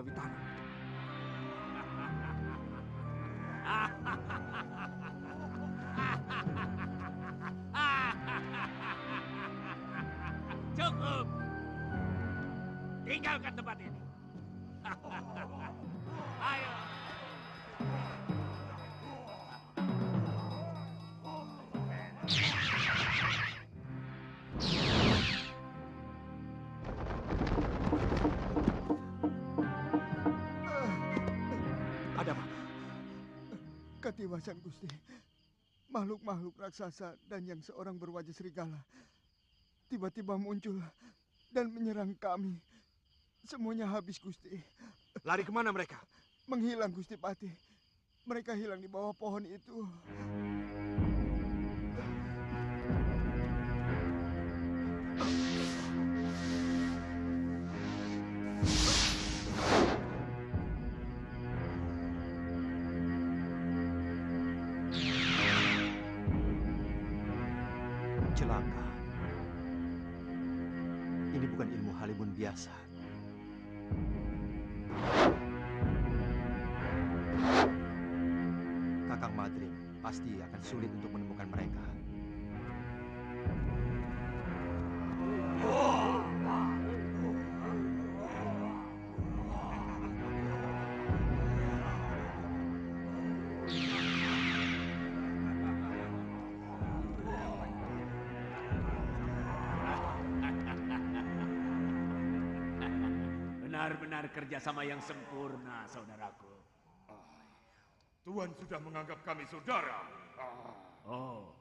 di tanah. Cukup. Tinggalkan tempat ini. Ayo. Ada apa? Katiwasan Gusti. Makhluk-makhluk raksasa dan yang seorang berwajah serigala tiba-tiba muncul dan menyerang kami. Semuanya habis, Gusti. Lari kemana mereka? Menghilang, Gusti Patih. Mereka hilang di bawah pohon itu. Celaka. Ini bukan ilmu Halimun biasa. Kakang Madrim pasti akan sulit untuk menemukan mereka. Benar-benar kerjasama yang sempurna, saudaraku. Tuan sudah menganggap kami saudara. Oh,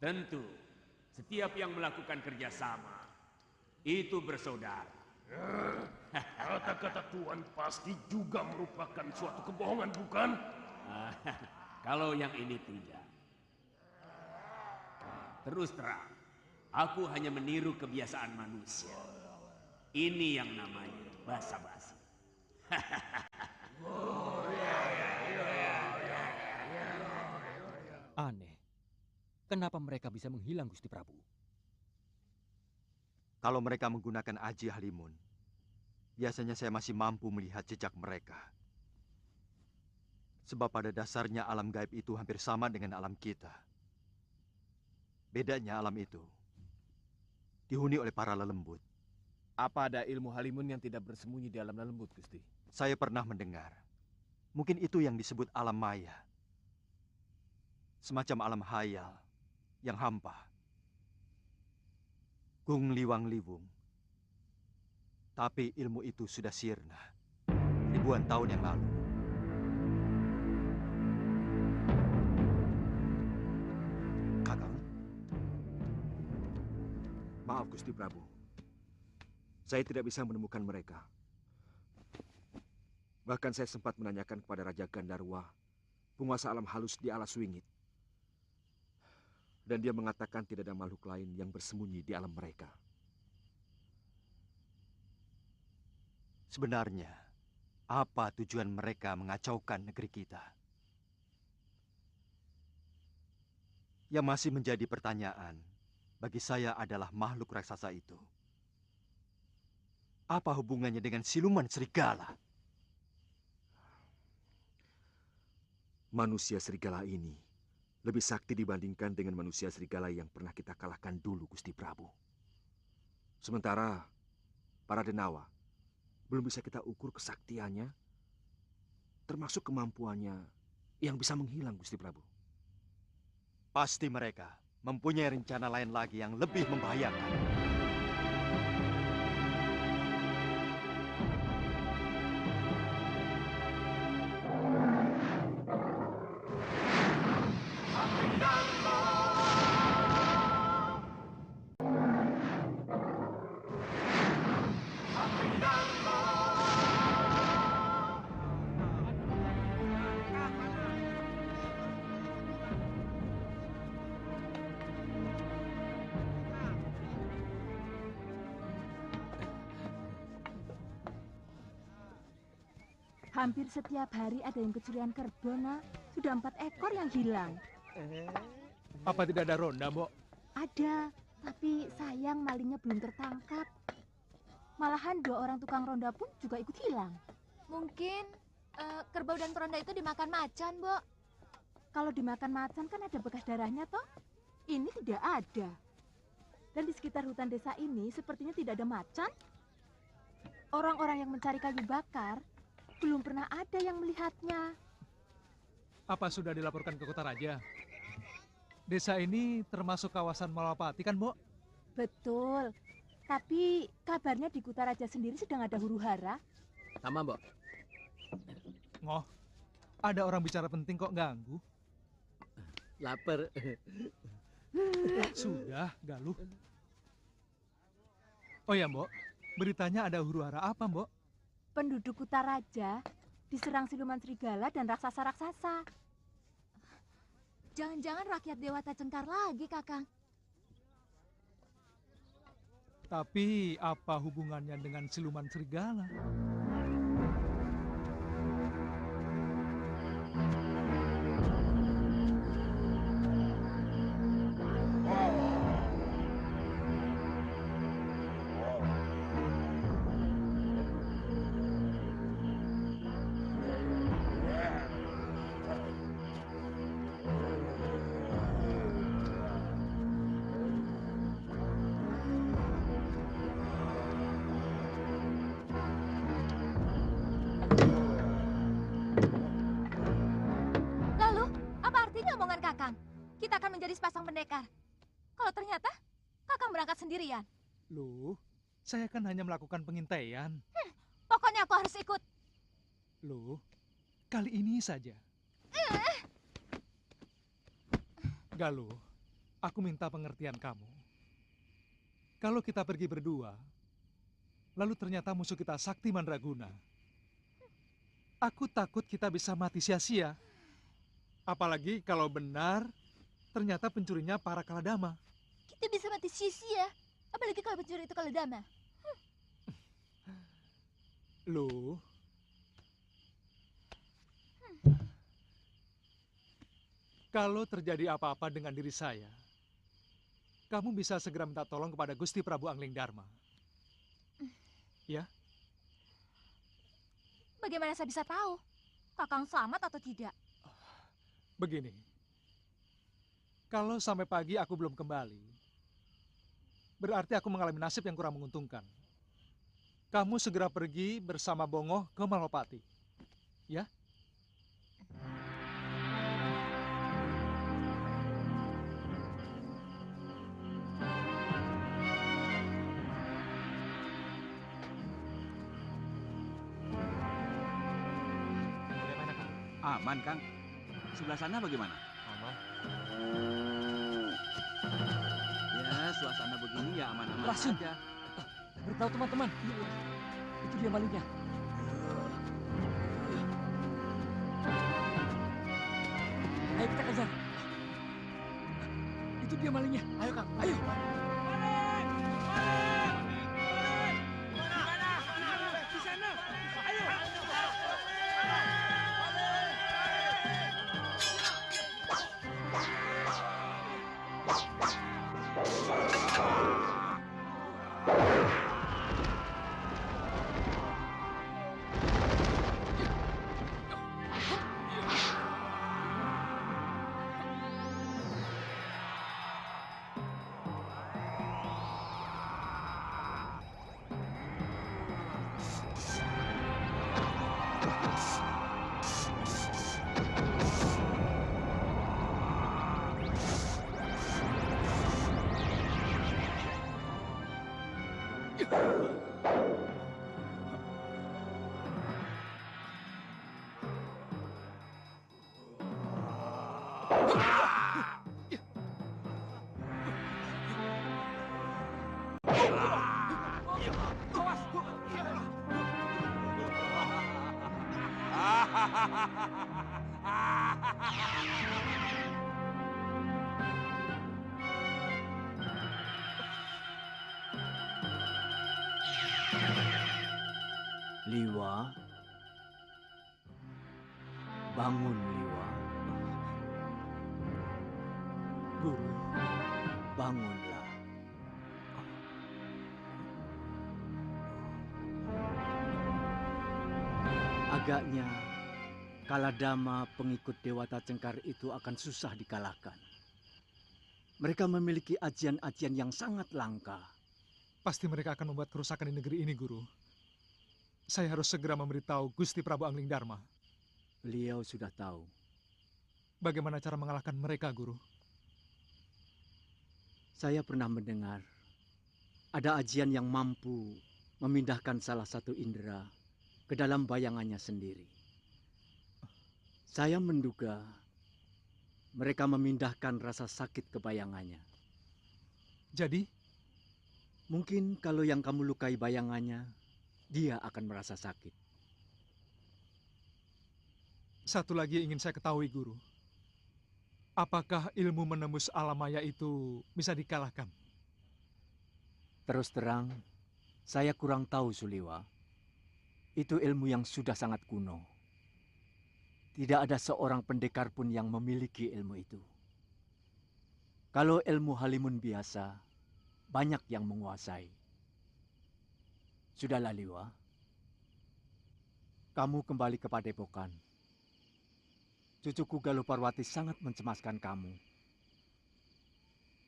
tentu. Setiap yang melakukan kerjasama, itu bersaudara. Kata-kata Tuan pasti juga merupakan suatu kebohongan, bukan? Kalau yang ini tidak. Terus terang, aku hanya meniru kebiasaan manusia. Ini yang namanya basa-basi. Aneh. Kenapa mereka bisa menghilang, Gusti Prabu? Kalau mereka menggunakan Aji Halimun, biasanya saya masih mampu melihat jejak mereka. Sebab pada dasarnya alam gaib itu hampir sama dengan alam kita. Bedanya alam itu dihuni oleh para lelembut. Apa ada ilmu Halimun yang tidak bersembunyi di alam lembut, Gusti? Saya pernah mendengar. Mungkin itu yang disebut alam maya. Semacam alam hayal yang hampa. Gung Liwang Liwung. Tapi ilmu itu sudah sirna ribuan tahun yang lalu. Kakang. Maaf, Gusti Prabu. Saya tidak bisa menemukan mereka. Bahkan saya sempat menanyakan kepada Raja Gandarwa, penguasa alam halus di alas wingit. Dan dia mengatakan tidak ada makhluk lain yang bersembunyi di alam mereka. Sebenarnya, apa tujuan mereka mengacaukan negeri kita? Yang masih menjadi pertanyaan bagi saya adalah makhluk raksasa itu. Apa hubungannya dengan siluman serigala? Manusia serigala ini lebih sakti dibandingkan dengan manusia serigala yang pernah kita kalahkan dulu, Gusti Prabu. Sementara para denawa belum bisa kita ukur kesaktiannya, termasuk kemampuannya yang bisa menghilang, Gusti Prabu. Pasti mereka mempunyai rencana lain lagi yang lebih membahayakan. Hampir setiap hari ada yang kecurian kerbau, Nak. Sudah 4 ekor yang hilang. Apa tidak ada ronda, Mbok? Ada, tapi sayang malingnya belum tertangkap. Malahan 2 orang tukang ronda pun juga ikut hilang. Mungkin kerbau dan peronda itu dimakan macan, Bo. Kalau dimakan macan kan ada bekas darahnya, toh? Ini tidak ada. Dan di sekitar hutan desa ini sepertinya tidak ada macan. Orang-orang yang mencari kayu bakar belum pernah ada yang melihatnya. Apa sudah dilaporkan ke Kota Raja? Desa ini termasuk kawasan Malapati kan, Mbok? Betul. Tapi kabarnya di Kota Raja sendiri sedang ada huru-hara. Sama, Mbok. Ngoh, ada orang bicara penting kok ganggu? Laper. Sudah, Galuh. Oh ya, Mbok. Beritanya ada huru-hara apa, Mbok? Penduduk Kota Raja diserang siluman serigala dan raksasa-raksasa. Jangan-jangan rakyat Dewata Cengkar lagi, Kakang. Tapi apa hubungannya dengan siluman serigala? Lalu, apa artinya omongan Kakang? Kita akan menjadi sepasang pendekar. Kalau ternyata Kakang berangkat sendirian. Loh, saya kan hanya melakukan pengintaian. Pokoknya aku harus ikut. Loh, kali ini saja. Galuh, aku minta pengertian kamu. Kalau kita pergi berdua, lalu ternyata musuh kita Sakti Mandraguna. Aku takut kita bisa mati sia-sia. Apalagi kalau benar, ternyata pencurinya para Kaladama. Kita bisa mati sia-sia. Apalagi kalau pencuri itu Kaladama. Loh, kalau terjadi apa-apa dengan diri saya, kamu bisa segera minta tolong kepada Gusti Prabu Angling Dharma. Ya? Bagaimana saya bisa tahu Kakang selamat atau tidak? Begini, kalau sampai pagi aku belum kembali, berarti aku mengalami nasib yang kurang menguntungkan. Kamu segera pergi bersama Bongoh ke Malopati. Ya? Aman, Kang. Sebelah sana bagaimana? Aman. Ya, suasana begini ya aman-aman Rasul. aja. Beritahu teman-teman. Itu dia malingnya. Ayo kita kejar. Itu dia malingnya. Ayo Kang, ayo. Liwa, bangun Liwa. Guru, Bangunlah. Agaknya Kaladama pengikut Dewata Cengkar itu akan susah dikalahkan. Mereka memiliki ajian-ajian yang sangat langka. Pasti mereka akan membuat kerusakan di negeri ini, Guru. Saya harus segera memberitahu Gusti Prabu Angling Darma. Beliau sudah tahu. Bagaimana cara mengalahkan mereka, Guru? Saya pernah mendengar ada ajian yang mampu memindahkan salah satu indera ke dalam bayangannya sendiri. Saya menduga mereka memindahkan rasa sakit ke bayangannya. Jadi? Mungkin kalau yang kamu lukai bayangannya, dia akan merasa sakit. Satu lagi yang ingin saya ketahui, Guru. Apakah ilmu menembus alam maya itu bisa dikalahkan? Terus terang, saya kurang tahu, Suliwa. Itu ilmu yang sudah sangat kuno. Tidak ada seorang pendekar pun yang memiliki ilmu itu. Kalau ilmu halimun biasa, banyak yang menguasai. Sudahlah, Liwa. Kamu kembali ke Padepokan. Cucuku Galuh Parwati sangat mencemaskan kamu.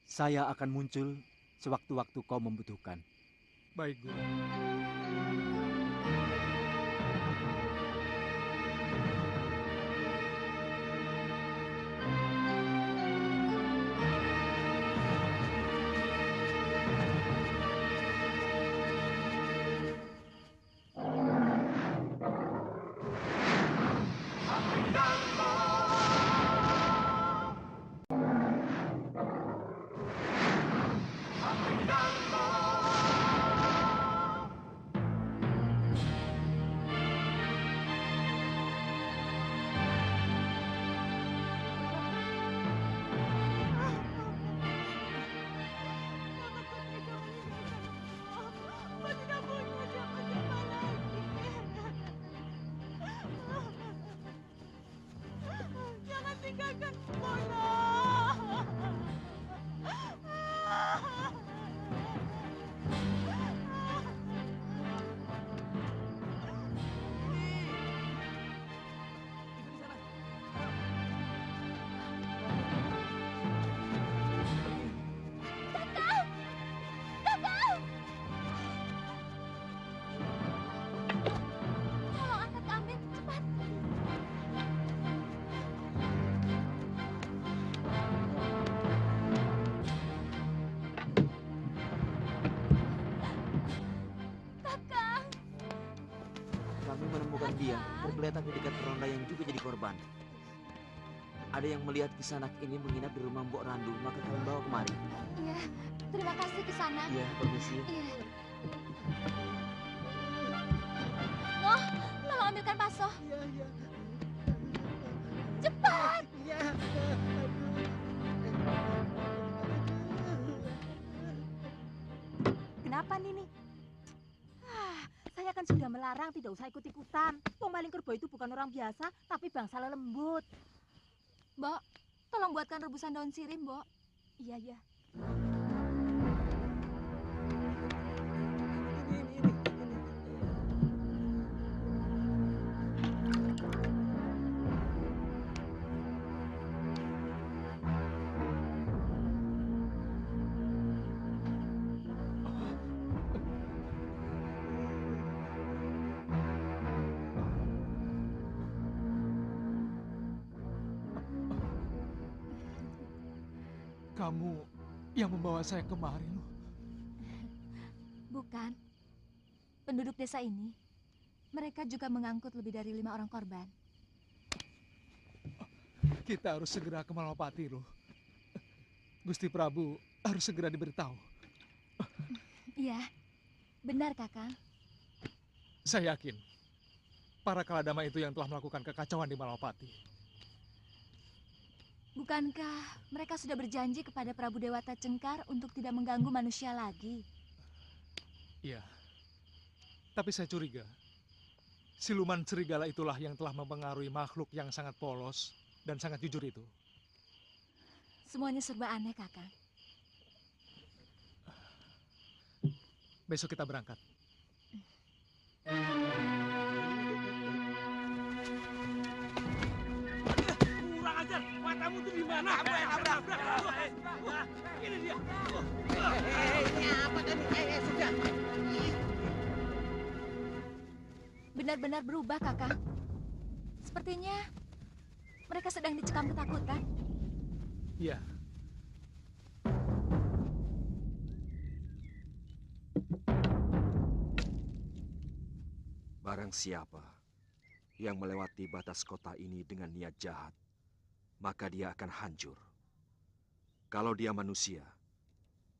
Saya akan muncul sewaktu-waktu kau membutuhkan. Baik, Guru. Dia tergeletak di dekat ronda yang juga jadi korban. Ada yang melihat Kisanak ini menginap di rumah Mbok Randu, maka kami bawa kemari. Iya, terima kasih Kisanak. Iya, permisi. Iya. Noh, tolong ambilkan paso. Iya, iya. Cepat. Iya. Kenapa Nini? Saya kan sudah melarang tidak usah ikut-ikutan. Wong maling kerbau itu bukan orang biasa, tapi bangsa lembut. Mbok, tolong buatkan rebusan daun sirih, Mbok. Iya, iya. Kamu yang membawa saya kemari, loh. Bukan. Penduduk desa ini, mereka juga mengangkut lebih dari 5 orang korban. Kita harus segera ke Malapati, loh. Gusti Prabu harus segera diberitahu. Iya, benar Kakang. Saya yakin para Kaladama itu yang telah melakukan kekacauan di Malapati. Bukankah mereka sudah berjanji kepada Prabu Dewata Cengkar untuk tidak mengganggu manusia lagi? Iya. Tapi saya curiga, siluman serigala itulah yang telah mempengaruhi makhluk yang sangat polos dan sangat jujur itu. Semuanya serba aneh, Kakang. Besok kita berangkat. Matamu tuh di mana? Ini dia. Ini apa tadi? Sudah. Benar-benar berubah, Kakang. Sepertinya mereka sedang dicekam ketakutan. Iya. Barang siapa yang melewati batas kota ini dengan niat jahat, maka dia akan hancur. Kalau dia manusia,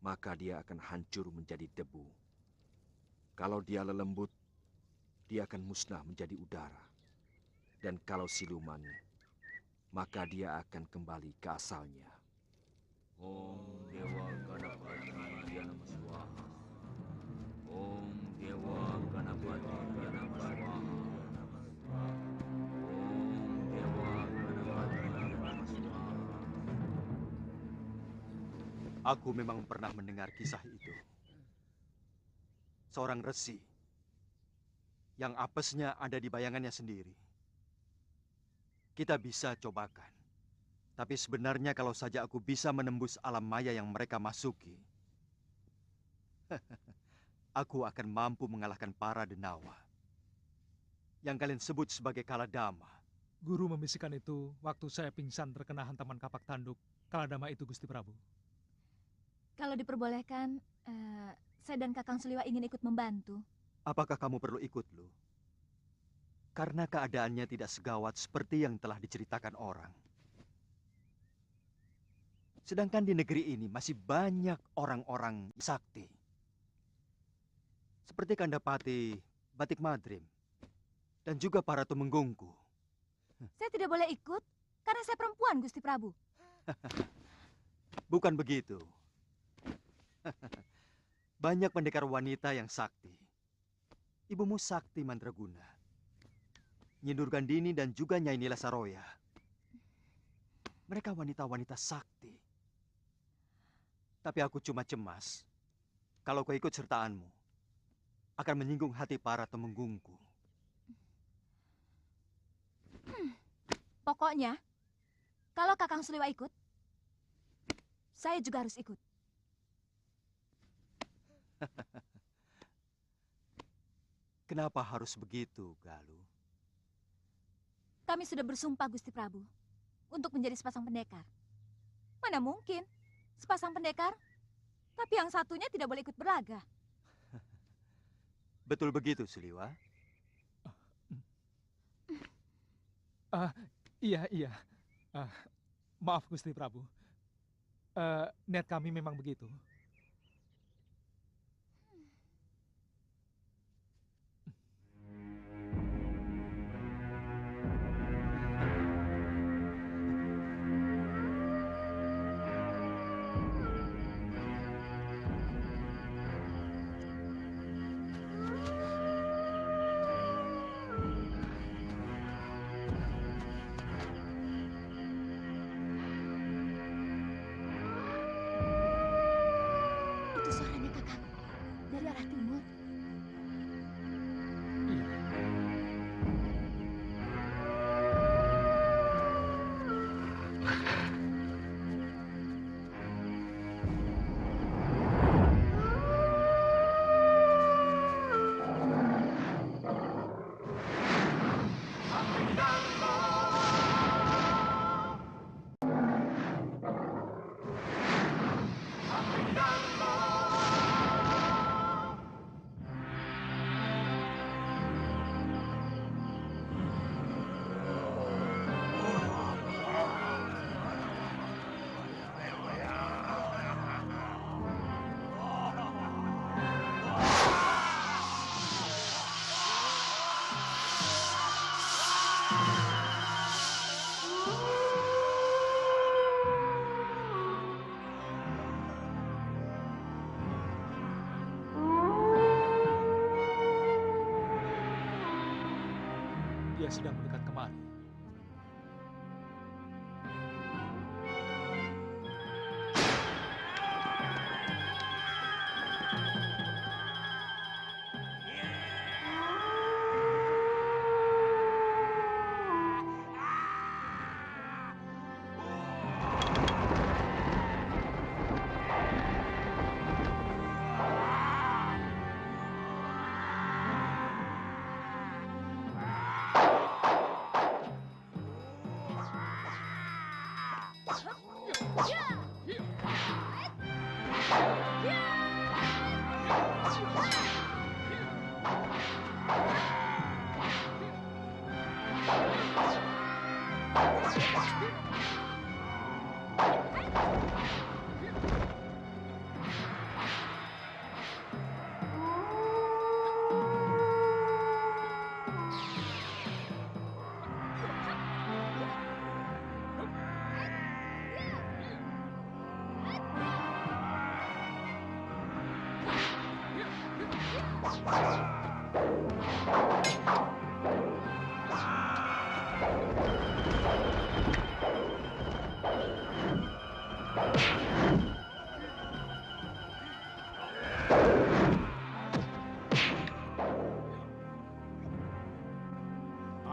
maka dia akan hancur menjadi debu. Kalau dia lelembut, dia akan musnah menjadi udara. Dan kalau siluman, maka dia akan kembali ke asalnya. Om Dewa Ganapati Yanama Swaha. Om Dewa Ganapati Yanama Swaha. Om Dewa Ganapati Yanama Swaha. Aku memang pernah mendengar kisah itu. Seorang resi yang apesnya ada di bayangannya sendiri. Kita bisa cobakan. Tapi sebenarnya kalau saja aku bisa menembus alam maya yang mereka masuki, aku akan mampu mengalahkan para denawa yang kalian sebut sebagai Kaladama. Guru membisikkan itu waktu saya pingsan terkena hantaman kapak tanduk Kaladama itu, Gusti Prabu. Kalau diperbolehkan, saya dan Kakang Suliwa ingin ikut membantu. Apakah kamu perlu ikut, Lu? Karena keadaannya tidak segawat seperti yang telah diceritakan orang. Sedangkan di negeri ini masih banyak orang-orang sakti. Seperti Kandapati Batik Madrim dan juga para Tumenggungku. Saya tidak boleh ikut karena saya perempuan, Gusti Prabu. Bukan begitu. Banyak pendekar wanita yang sakti. Ibumu Sakti Mandraguna, Nyi Durgandini dan juga Nyai Nila Saroya. Mereka wanita-wanita sakti. Tapi aku cuma cemas kalau keikut sertaanmu akan menyinggung hati para temenggungku. Pokoknya, kalau Kakang Suliwa ikut, saya juga harus ikut. Kenapa harus begitu, Galuh? Kami sudah bersumpah, Gusti Prabu, untuk menjadi sepasang pendekar. Mana mungkin sepasang pendekar, tapi yang satunya tidak boleh ikut berlaga. Betul begitu, Suliwa? Iya. Maaf, Gusti Prabu. Niat kami memang begitu. Itu suaranya Kakang dari arah timur. Dia sedang mendekat kemari.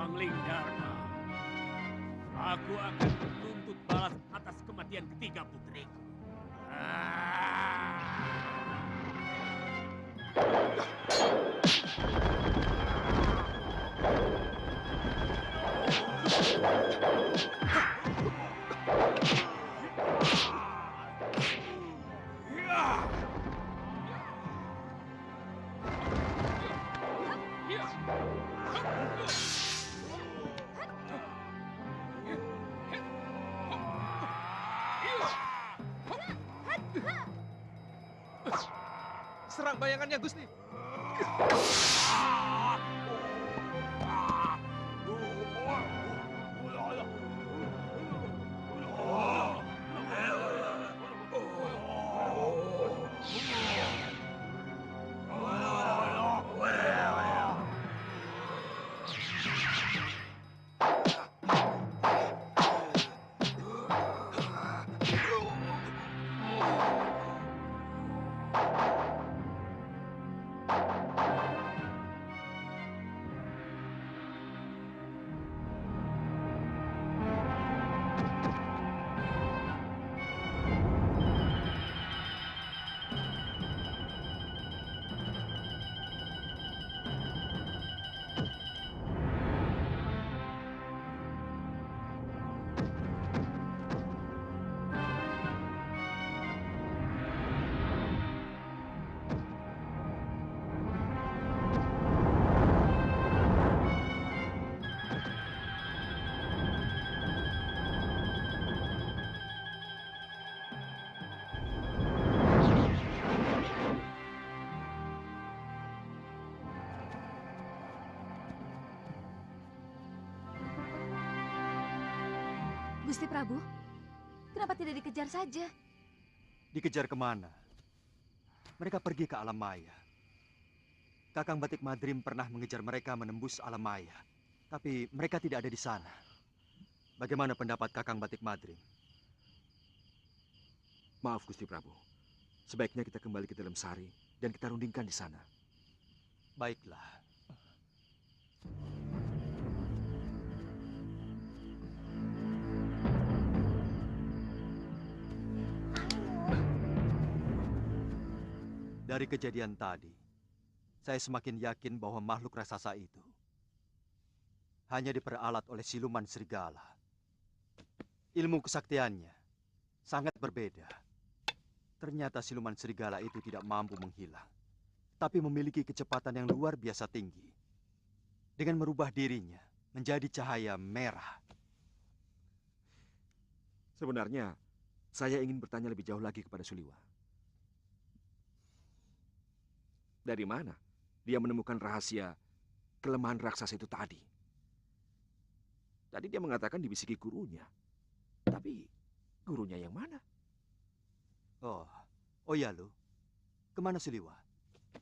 Angling Dharma, aku akan menuntut balas atas kematian ketiga putriku. Serang bayangannya, Gusti. Gusti Prabu, kenapa tidak dikejar saja? Dikejar kemana? Mereka pergi ke alam maya. Kakang Batik Madrim pernah mengejar mereka menembus alam maya. Tapi mereka tidak ada di sana. Bagaimana pendapat Kakang Batik Madrim? Maaf Gusti Prabu. Sebaiknya kita kembali ke dalam sari dan kita rundingkan di sana. Baiklah. Dari kejadian tadi, saya semakin yakin bahwa makhluk raksasa itu hanya diperalat oleh siluman serigala. Ilmu kesaktiannya sangat berbeda. Ternyata siluman serigala itu tidak mampu menghilang, tapi memiliki kecepatan yang luar biasa tinggi. Dengan merubah dirinya menjadi cahaya merah. Sebenarnya, saya ingin bertanya lebih jauh lagi kepada Suliwa. Dari mana dia menemukan rahasia kelemahan raksasa itu tadi? Tadi dia mengatakan dibisiki gurunya. Tapi gurunya yang mana? Oh ya lo. Kemana Suliwa?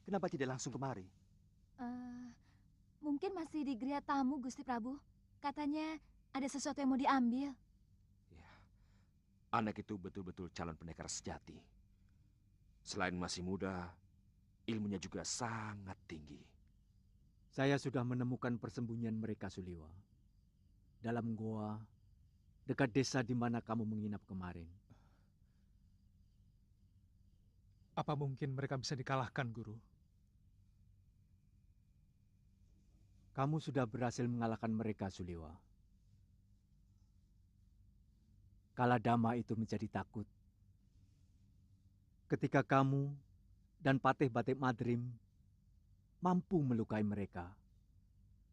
Kenapa tidak langsung kemari? Mungkin masih di geria tamu, Gusti Prabu. Katanya ada sesuatu yang mau diambil. Ya, anak itu betul-betul calon pendekar sejati. Selain masih muda, ilmunya juga sangat tinggi. Saya sudah menemukan persembunyian mereka, Suliwa. Dalam goa, dekat desa di mana kamu menginap kemarin. Apa mungkin mereka bisa dikalahkan, Guru? Kamu sudah berhasil mengalahkan mereka, Suliwa. Kaladama itu menjadi takut. Ketika kamu dan Patih Batik Madrim mampu melukai mereka.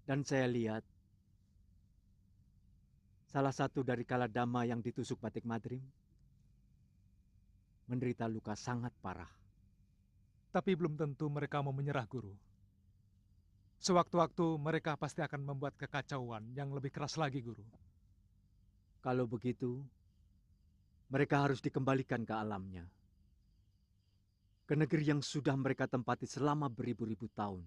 Dan saya lihat salah satu dari Kaladama yang ditusuk Batik Madrim menderita luka sangat parah. Tapi belum tentu mereka mau menyerah, Guru. Sewaktu-waktu mereka pasti akan membuat kekacauan yang lebih keras lagi, Guru. Kalau begitu, mereka harus dikembalikan ke alamnya. Ke negeri yang sudah mereka tempati selama beribu-ribu tahun.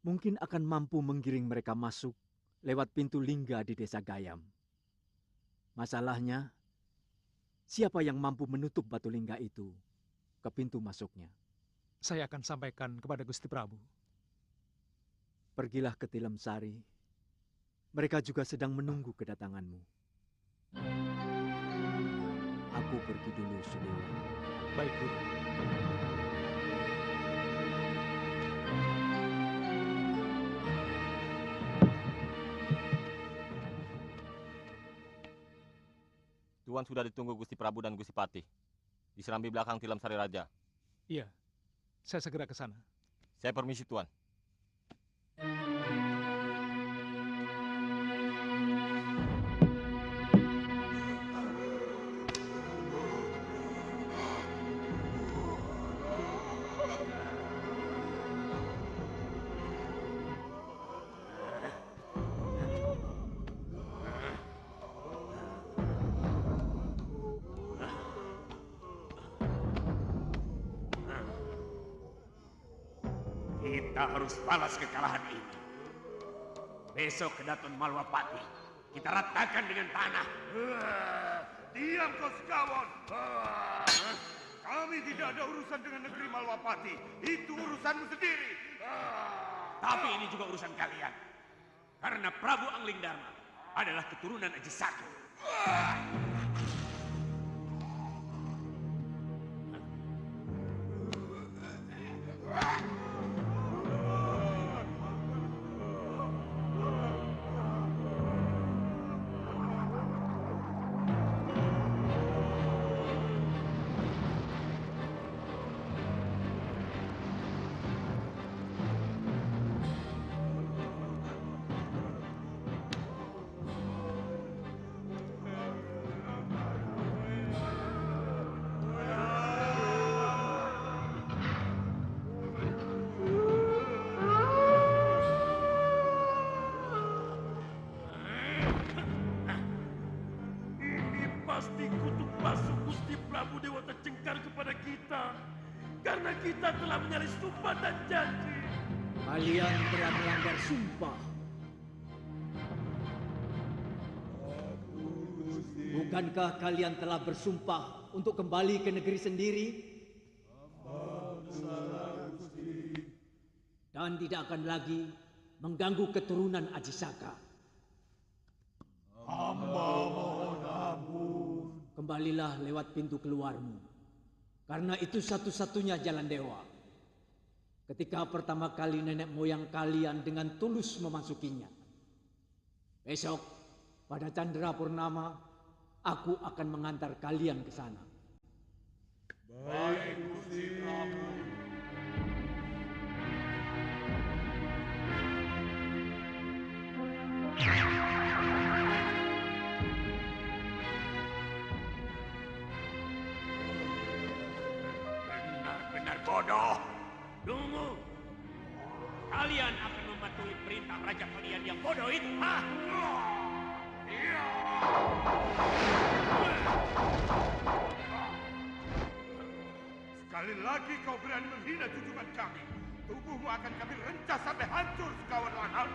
Mungkin akan mampu menggiring mereka masuk lewat pintu lingga di desa Gayam. Masalahnya, siapa yang mampu menutup batu lingga itu ke pintu masuknya? Saya akan sampaikan kepada Gusti Prabu. Pergilah ke Tilem Sari. Mereka juga sedang menunggu kedatanganmu. Aku pergi dulu, Sudewa. Baik, Guru. Tuan sudah ditunggu Gusti Prabu dan Gusti Patih. Di serambi belakang Tilem Sari Raja. Iya, saya segera ke sana. Saya permisi, Tuan. Kita harus balas kekalahan ini. Besok ke Daton Malwapati, kita ratakan dengan tanah. Diam kau sekawan. Kami tidak ada urusan dengan negeri Malwapati. Itu urusanmu sendiri. Tapi ini juga urusan kalian. Karena Prabu Angling Dharma adalah keturunan Aji Saka. Pasti kutuk basuh Gusti Prabu Dewata Cengkar kepada kita. Karena kita telah menyalahi sumpah dan janji. Kalian telah melanggar sumpah. Bukankah kalian telah bersumpah untuk kembali ke negeri sendiri? Dan tidak akan lagi mengganggu keturunan Aji Saka. Hamba mohon ampun. Kembalilah lewat pintu keluarmu. Karena itu satu-satunya jalan dewa. Ketika pertama kali nenek moyang kalian dengan tulus memasukinya. Besok, pada Candra Purnama, aku akan mengantar kalian ke sana. Baik, Gusti Prabu. Benar-benar bodoh. Tunggu. Kalian akan mematuhi perintah raja kalian yang bodoh itu, ha? Sekali lagi kau berani menghina junjungan kami. Tubuhmu akan kami rencah sampai hancur, sekawan Lanal.